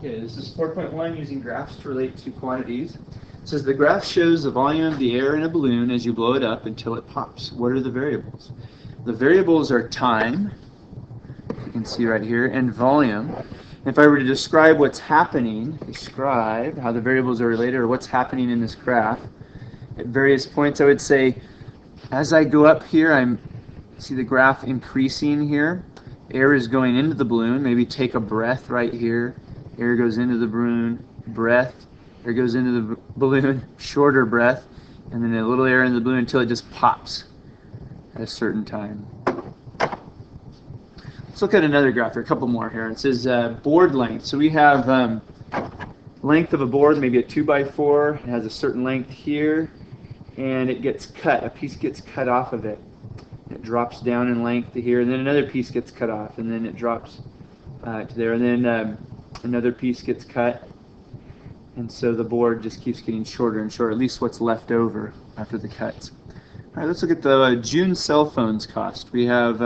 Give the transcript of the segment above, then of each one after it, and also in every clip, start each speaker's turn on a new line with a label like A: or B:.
A: Okay, this is 4.1, using graphs to relate to quantities. It says the graph shows the volume of the air in a balloon as you blow it up until it pops. What are the variables? The variables are time, you can see right here, and volume. If I were to describe what's happening, describe how the variables are related or what's happening in this graph, at various points I would say, as I go up here, see the graph increasing here. Air is going into the balloon. Maybe take a breath right here. Air goes into the balloon, breath. Air goes into the balloon, shorter breath, and then a little air in the balloon until it just pops at a certain time. Let's look at another graph, or a couple more here. It says board length. So we have length of a board, maybe a 2x4. It has a certain length here, and it gets cut. A piece gets cut off of it. It drops down in length to here, and then another piece gets cut off, and then it drops to there, and then another piece gets cut, and so the board just keeps getting shorter and shorter, at least what's left over after the cuts. All right, let's look at the June cell phones cost. We have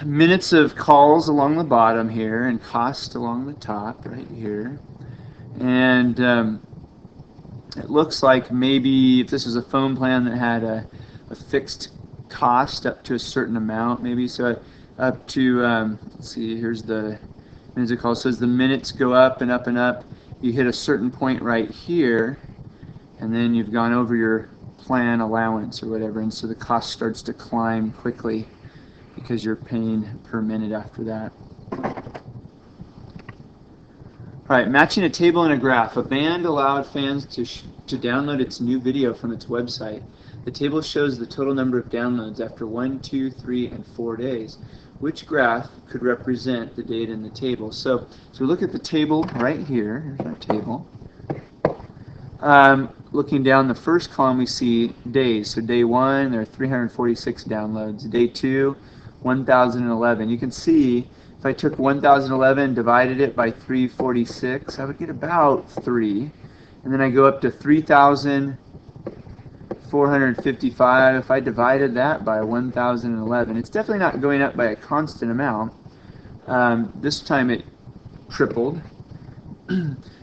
A: minutes of calls along the bottom here, and cost along the top right here, and it looks like maybe if this was a phone plan that had a fixed cost up to a certain amount, maybe, so up to, let's see, here's the minutes of calls. So as the minutes go up and up and up, you hit a certain point right here, and then you've gone over your plan allowance or whatever, and so the cost starts to climb quickly because you're paying per minute after that. All right, matching a table and a graph. A band allowed fans to download its new video from its website. The table shows the total number of downloads after 1, 2, 3, and 4 days. Which graph could represent the data in the table? So we look at the table right here. Here's our table. Looking down the first column, we see days. So day 1, there are 346 downloads. Day 2, 1,011. You can see if I took 1,011 and divided it by 346, I would get about 3. And then I go up to 3,455. If I divided that by 1,011, it's definitely not going up by a constant amount. This time it tripled.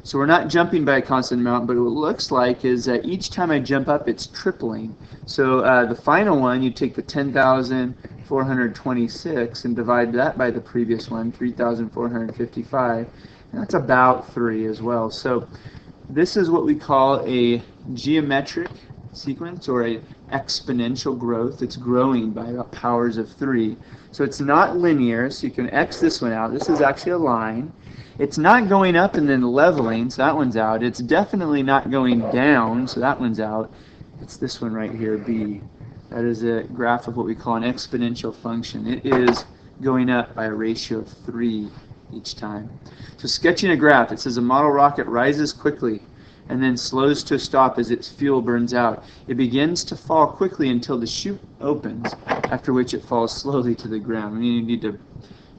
A: So we're not jumping by a constant amount, but what it looks like is that each time I jump up, it's tripling. So the final one, you take the 10,426 and divide that by the previous one, 3,455, and that's about 3 as well. So this is what we call a geometric sequence, or a exponential growth. It's growing by about powers of 3. So it's not linear, so you can X this one out. This is actually a line. It's not going up and then leveling, so that one's out. It's definitely not going down, so that one's out. It's this one right here, B. That is a graph of what we call an exponential function. It is going up by a ratio of 3 each time. So sketching a graph, it says a model rocket rises quickly and then slows to a stop as its fuel burns out. It begins to fall quickly until the chute opens, after which it falls slowly to the ground. You need to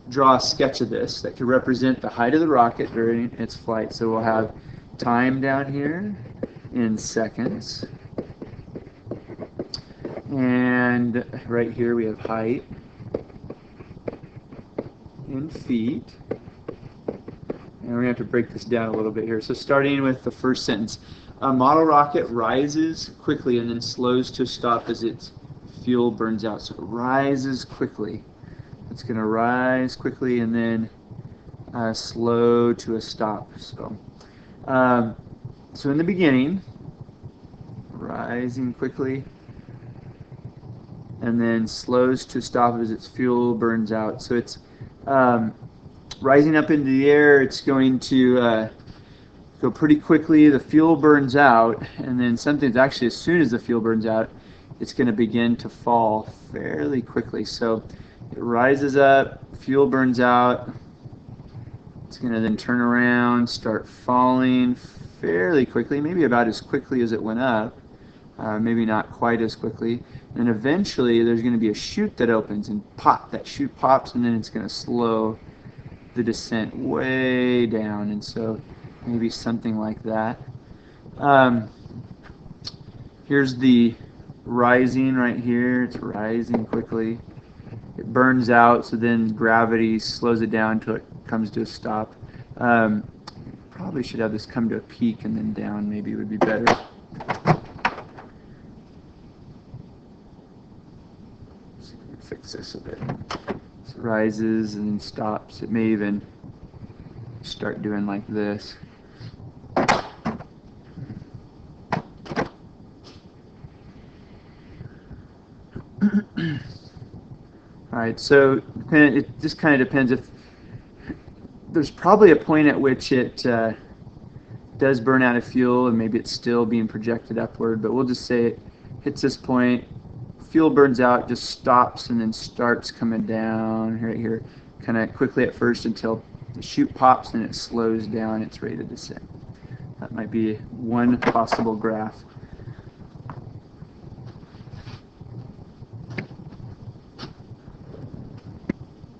A: draw a sketch of this that could represent the height of the rocket during its flight. So we'll have time down here in seconds, and right here we have height in feet. And we're going to have to break this down a little bit here. So starting with the first sentence, a model rocket rises quickly and then slows to a stop as its fuel burns out. So it rises quickly. It's going to rise quickly and then slow to a stop. So in the beginning, rising quickly and then slows to a stop as its fuel burns out. So it's rising up into the air. It's going to go pretty quickly. The fuel burns out, and then something's actually, as soon as the fuel burns out, it's going to begin to fall fairly quickly. So it rises up, fuel burns out. It's going to then turn around, start falling fairly quickly, maybe about as quickly as it went up, maybe not quite as quickly. And eventually there's going to be a chute that opens, and pop, that chute pops, and then it's going to slow the descent way down, and so maybe something like that. Here's the rising right here. It's rising quickly. It burns out, so then gravity slows it down until it comes to a stop. Probably should have this come to a peak and then down, maybe would be better. Fix this a bit. So it rises and then stops. It may even start doing like this. Alright, so it just kind of depends. If there's probably a point at which it does burn out of fuel and maybe it's still being projected upward, but we'll just say it hits this point, fuel burns out, just stops and then starts coming down right here, kind of quickly at first until the chute pops and it slows down, it's ready to descend. That might be one possible graph.